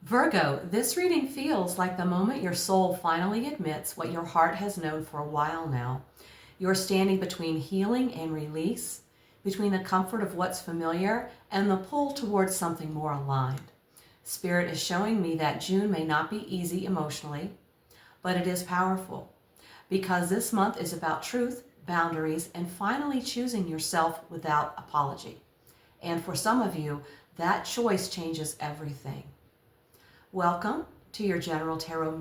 Virgo, this reading feels like the moment your soul finally admits what your heart has known for a while now. You're standing between healing and release, between the comfort of what's familiar and the pull towards something more aligned. Spirit is showing me that June may not be easy emotionally, but it is powerful because this month is about truth, boundaries, and finally choosing yourself without apology. And for some of you, that choice changes everything. Welcome to your general tarot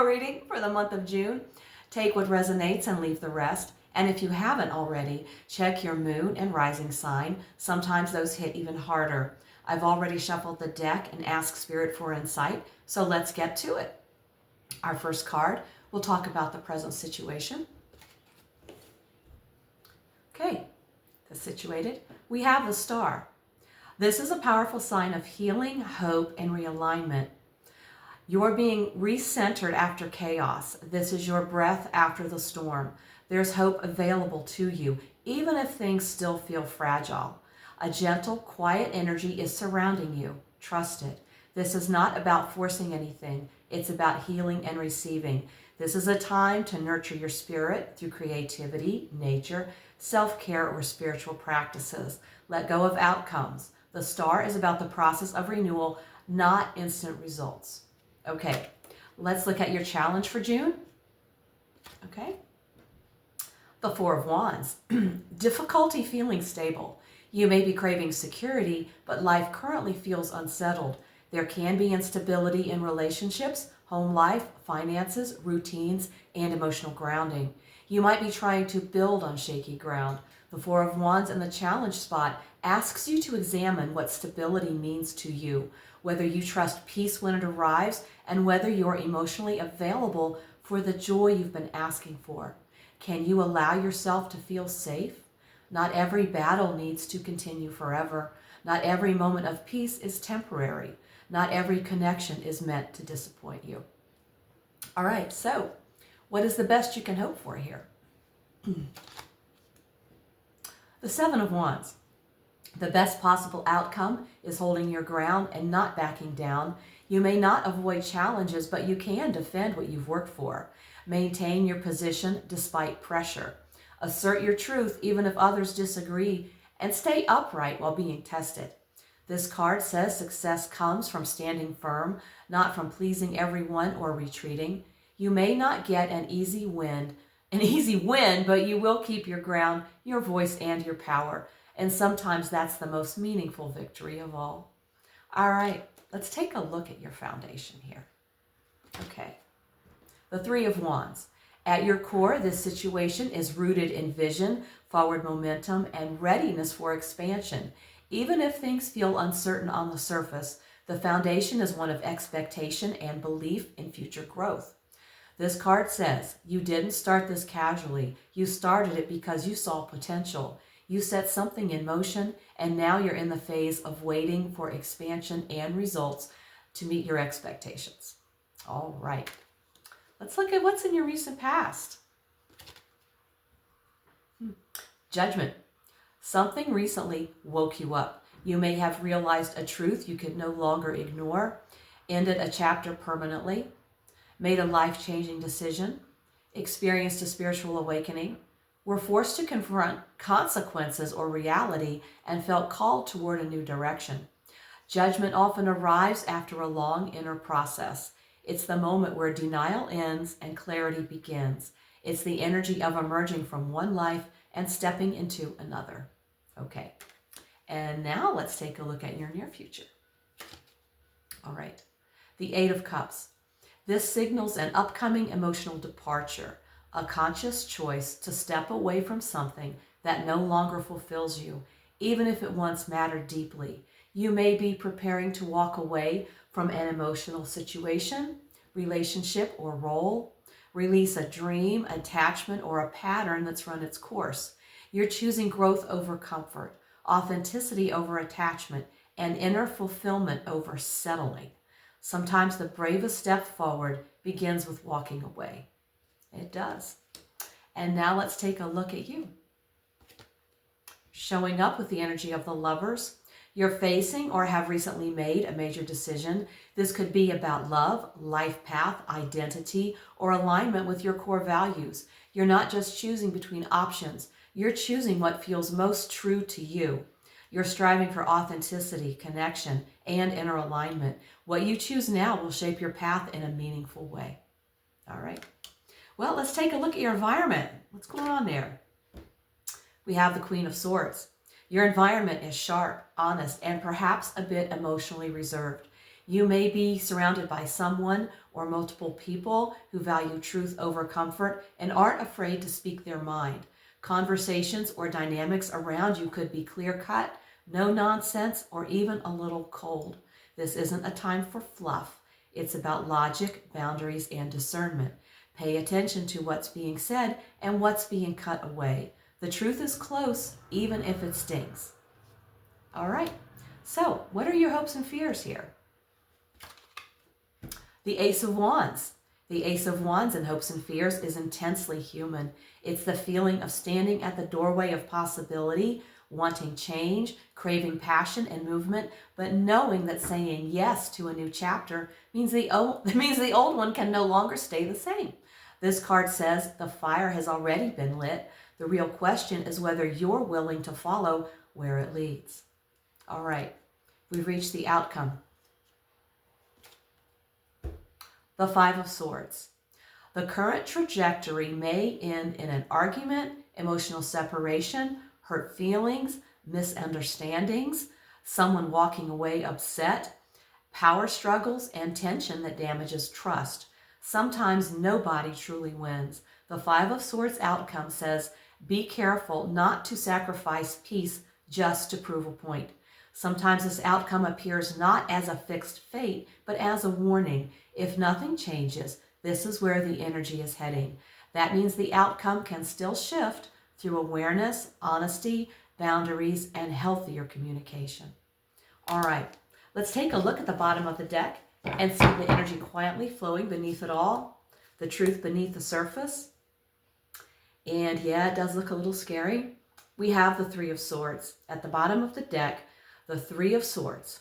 reading for the month of June. Take what resonates and leave the rest. And if you haven't already, check your moon and rising sign. Sometimes those hit even harder. I've already shuffled the deck and asked Spirit for insight, so let's get to it. Our first card, we'll talk about the present situation. Okay, that's situated. We have the Star. This is a powerful sign of healing, hope, and realignment. You're being recentered after chaos. This is your breath after the storm. There's hope available to you, even if things still feel fragile. A gentle, quiet energy is surrounding you. Trust it. This is not about forcing anything. It's about healing and receiving. This is a time to nurture your spirit through creativity, nature, self-care, or spiritual practices. Let go of outcomes. The Star is about the process of renewal, not instant results. Okay, let's look at your challenge for June. Okay. The Four of Wands. Difficulty feeling stable. You may be craving security, but life currently feels unsettled. There can be instability in relationships, home life, finances, routines, and emotional grounding. You might be trying to build on shaky ground. The Four of Wands in the challenge spot asks you to examine what stability means to you, whether you trust peace when it arrives, and whether you're emotionally available for the joy you've been asking for. Can you allow yourself to feel safe? Not every battle needs to continue forever. Not every moment of peace is temporary. Not every connection is meant to disappoint you. All right, so what is the best you can hope for here? The Seven of Wands. The best possible outcome is holding your ground and not backing down. You may not avoid challenges, but you can defend what you've worked for. Maintain your position despite pressure. Assert your truth even if others disagree, and stay upright while being tested. This card says success comes from standing firm, not from pleasing everyone or retreating. You may not get an easy win, but you will keep your ground, your voice, and your power. And sometimes that's the most meaningful victory of all. All right, let's take a look at your foundation here. Okay, the Three of Wands. At your core, this situation is rooted in vision, forward momentum, and readiness for expansion. Even if things feel uncertain on the surface, the foundation is one of expectation and belief in future growth. This card says, you didn't start this casually. You started it because you saw potential. You set something in motion, and now you're in the phase of waiting for expansion and results to meet your expectations. All right. Let's look at what's in your recent past. Judgment. Something recently woke you up. You may have realized a truth you could no longer ignore, ended a chapter permanently, made a life-changing decision, experienced a spiritual awakening, were forced to confront consequences or reality, and felt called toward a new direction. Judgment often arrives after a long inner process. It's the moment where denial ends and clarity begins. It's the energy of emerging from one life and stepping into another. Okay, and now let's take a look at your near future. All right, the Eight of Cups. This signals an upcoming emotional departure, a conscious choice to step away from something that no longer fulfills you, even if it once mattered deeply. You may be preparing to walk away from an emotional situation, relationship, or role, release a dream, attachment, or a pattern that's run its course. You're choosing growth over comfort, authenticity over attachment, and inner fulfillment over settling. Sometimes the bravest step forward begins with walking away. It does. And now let's take a look at you. Showing up with the energy of the Lovers. You're facing or have recently made a major decision. This could be about love, life path, identity, or alignment with your core values. You're not just choosing between options. You're choosing what feels most true to you. You're striving for authenticity, connection, and inner alignment. What you choose now will shape your path in a meaningful way. All right. Well, let's take a look at your environment. What's going on there? We have the Queen of Swords. Your environment is sharp, honest, and perhaps a bit emotionally reserved. You may be surrounded by someone or multiple people who value truth over comfort and aren't afraid to speak their mind. Conversations or dynamics around you could be clear-cut, no nonsense, or even a little cold. This isn't a time for fluff. It's about logic, boundaries, and discernment. Pay attention to what's being said and what's being cut away. The truth is close, even if it stings. All right, so what are your hopes and fears here? The Ace of Wands. The Ace of Wands in hopes and fears is intensely human. It's the feeling of standing at the doorway of possibility, wanting change, craving passion and movement, but knowing that saying yes to a new chapter means the old one can no longer stay the same. This card says the fire has already been lit. The real question is whether you're willing to follow where it leads. All right, we've reached the outcome. The Five of Swords. The current trajectory may end in an argument, emotional separation, hurt feelings, misunderstandings, someone walking away upset, power struggles, and tension that damages trust. Sometimes nobody truly wins. The Five of Swords outcome says, be careful not to sacrifice peace just to prove a point. Sometimes this outcome appears not as a fixed fate, but as a warning. If nothing changes, this is where the energy is heading. That means the outcome can still shift through awareness, honesty, boundaries, and healthier communication. All right, let's take a look at the bottom of the deck and see the energy quietly flowing beneath it all, the truth beneath the surface. And yeah, it does look a little scary. We have the Three of Swords. At the bottom of the deck, the Three of Swords.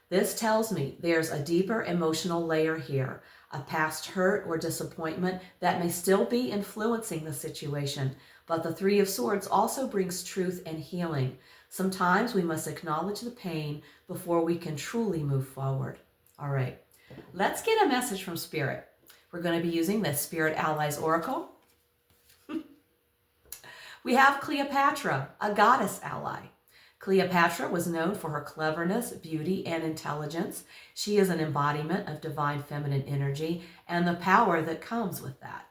This tells me there's a deeper emotional layer here, a past hurt or disappointment that may still be influencing the situation. But the Three of Swords also brings truth and healing. Sometimes we must acknowledge the pain before we can truly move forward. All right, let's get a message from Spirit. We're going to be using the Spirit Allies Oracle. We have Cleopatra, a goddess ally. Cleopatra was known for her cleverness, beauty, and intelligence. She is an embodiment of divine feminine energy and the power that comes with that.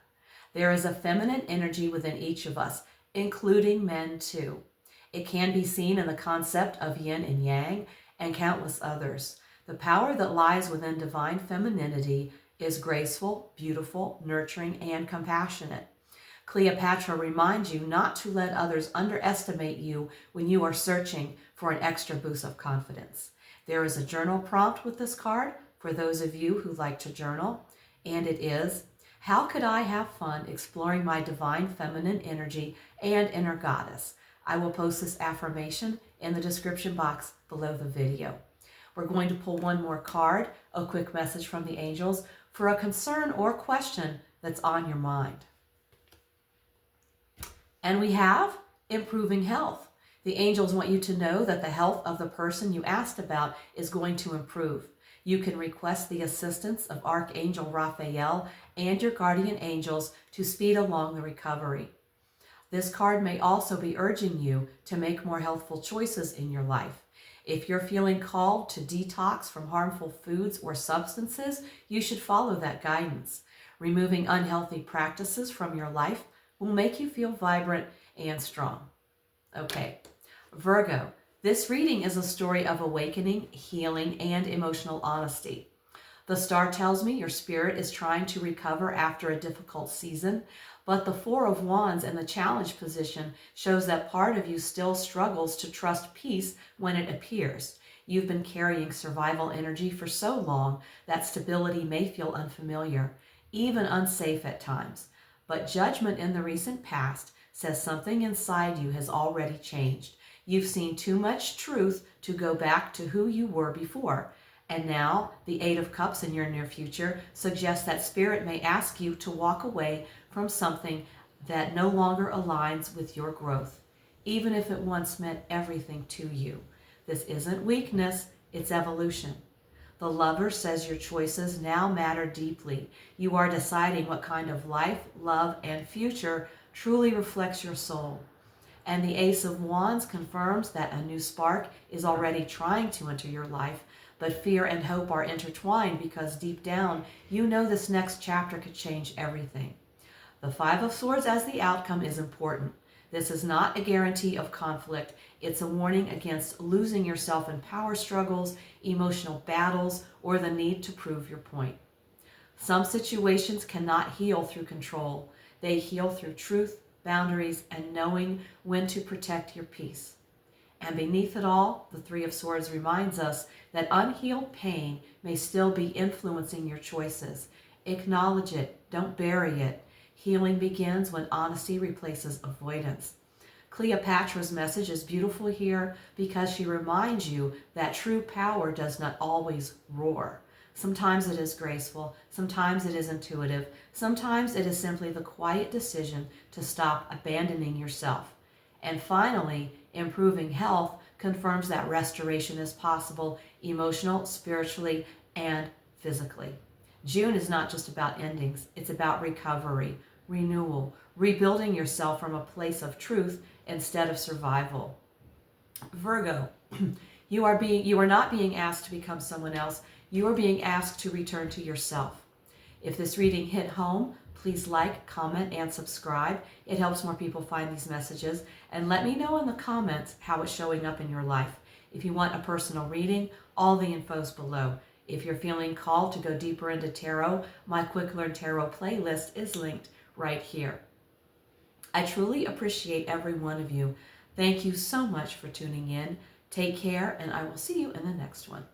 There is a feminine energy within each of us, including men too. It can be seen in the concept of yin and yang and countless others. The power that lies within divine femininity is graceful, beautiful, nurturing, and compassionate. Cleopatra reminds you not to let others underestimate you when you are searching for an extra boost of confidence. There is a journal prompt with this card for those of you who like to journal, and it is, how could I have fun exploring my divine feminine energy and inner goddess? I will post this affirmation in the description box below the video. We're going to pull one more card, a quick message from the angels, for a concern or question that's on your mind. And we have improving health. The angels want you to know that the health of the person you asked about is going to improve. You can request the assistance of Archangel Raphael and your guardian angels to speed along the recovery. This card may also be urging you to make more healthful choices in your life. If you're feeling called to detox from harmful foods or substances, you should follow that guidance. Removing unhealthy practices from your life will make you feel vibrant and strong. Okay, Virgo, this reading is a story of awakening, healing, and emotional honesty. The star tells me your spirit is trying to recover after a difficult season, but the Four of Wands in the challenge position shows that part of you still struggles to trust peace when it appears. You've been carrying survival energy for so long that stability may feel unfamiliar, even unsafe at times. But judgment in the recent past says something inside you has already changed. You've seen too much truth to go back to who you were before. And now, the Eight of Cups in your near future suggests that Spirit may ask you to walk away from something that no longer aligns with your growth, even if it once meant everything to you. This isn't weakness, it's evolution. The Lover says your choices now matter deeply. You are deciding what kind of life, love, and future truly reflects your soul. And the Ace of Wands confirms that a new spark is already trying to enter your life, but fear and hope are intertwined because deep down, you know this next chapter could change everything. The Five of Swords as the outcome is important. This is not a guarantee of conflict. It's a warning against losing yourself in power struggles, emotional battles, or the need to prove your point. Some situations cannot heal through control. They heal through truth, boundaries, and knowing when to protect your peace. And beneath it all, the Three of Swords reminds us that unhealed pain may still be influencing your choices. Acknowledge it. Don't bury it. Healing begins when honesty replaces avoidance. Cleopatra's message is beautiful here because she reminds you that true power does not always roar. Sometimes it is graceful, sometimes it is intuitive, sometimes it is simply the quiet decision to stop abandoning yourself. And finally, improving health confirms that restoration is possible, emotional, spiritually, and physically. June is not just about endings, it's about recovery, renewal, rebuilding yourself from a place of truth instead of survival. Virgo, you are not being asked to become someone else, you are being asked to return to yourself. If this reading hit home, please like, comment, and subscribe. It helps more people find these messages. And let me know in the comments how it's showing up in your life. If you want a personal reading, all the info is below. If you're feeling called to go deeper into tarot, my Quick Learn Tarot playlist is linked right here. I truly appreciate every one of you. Thank you so much for tuning in. Take care, and I will see you in the next one.